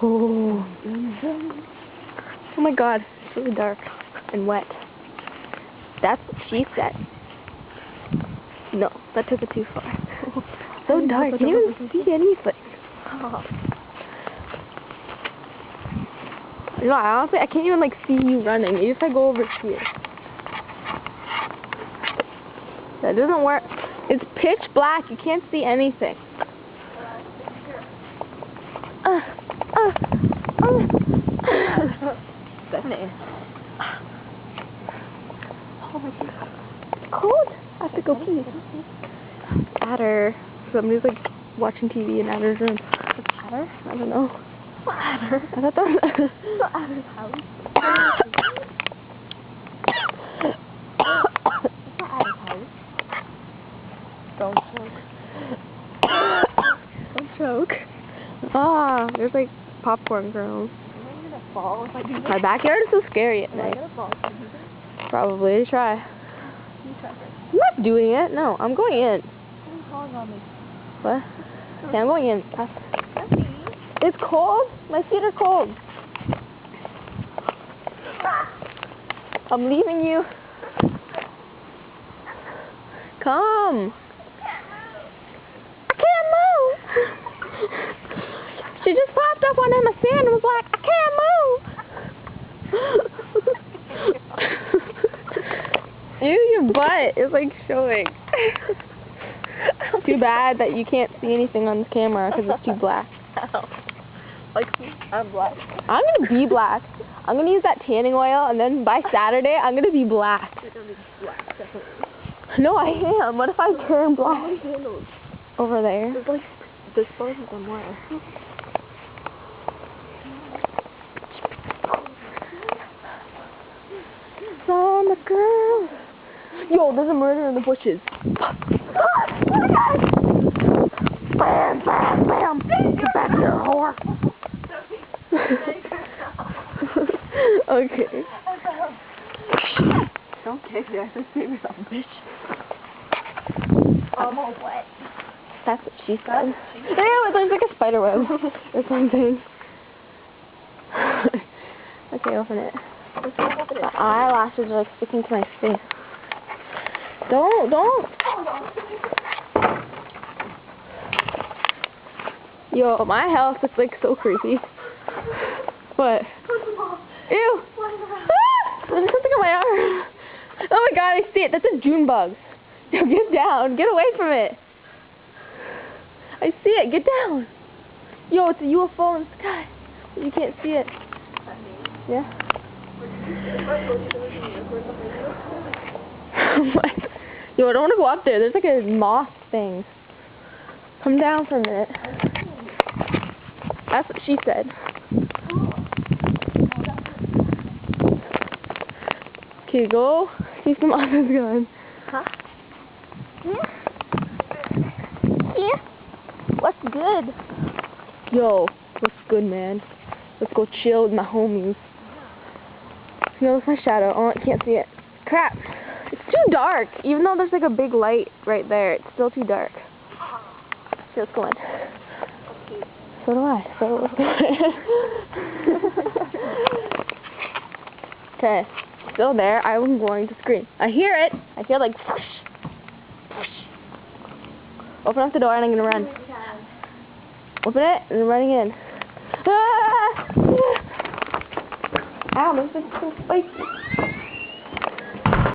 Oh. Oh my god, it's really dark and wet. That's what she said. No, that took it too far. So dark, you can't even see anything. No, honestly, I can't even like see you running. You just like go over here. That doesn't work. It's pitch black. You can't see anything. Stephanie. Oh my god. It's cold. I have to go pee. Adder. Somebody's like watching TV in Adder's room. Adder? I don't know. What Adder? I thought that was Not Adder's house. It's not Adder's house. Don't choke. Don't choke. Ah, there's like popcorn kernels. I'm gonna fall if I do this. My backyard is so scary at Am I night. gonna fall if I do this? Probably. Try. You try first. I'm not doing it. No, I'm going in. Someone's calling on me. What? Yeah, I'm going in. Stephanie. It's cold. My feet are cold. I'm leaving you. Come. I can't move. She just popped up on my stand and was like, I can't move. Ew, your butt is like showing. Too bad that you can't see anything on the camera because it's too black. Like, I'm black. I'm going to be black. I'm going to use that tanning oil, and then by Saturday, I'm going to be black. You're gonna be black, definitely. No, I am. What if I turn black? Handles. Over there. There's like, this part is on wire. Summer girl. Yo, there's a murder in the bushes. Bam, bam, bam. Get back here, whore. Okay. Don't take that. Just save yourself, bitch. I'm all wet. That's what she said. Ew, there's like a spider web or something. Okay, open it. My eyelashes are like sticking to my face. Don't. Yo, my house is like so creepy. What? Ew. Ah, there's something on my arm. Oh my god, I see it. That's a June bug. Yo, get down. Get away from it. I see it. Get down. Yo, it's a UFO in the sky. You can't see it. Yeah. Yo, I don't want to go up there. There's like a moth thing. Come down for a minute. That's what she said. Okay, go see if the moth is gone. Huh? Yeah. What's good? Yo, what's good, man? Let's go chill with my homies. No, it's my shadow. Oh, I can't see it. Crap. It's too dark. Even though there's like a big light right there, it's still too dark. Okay, let's go in. So do I. So let's go in. Okay. Still there. I'm going to scream. I hear it. I hear like whoosh. Whoosh. Open up the door and I'm going to run. Open it and I'm running in. Ah! Ow, this is so spicy.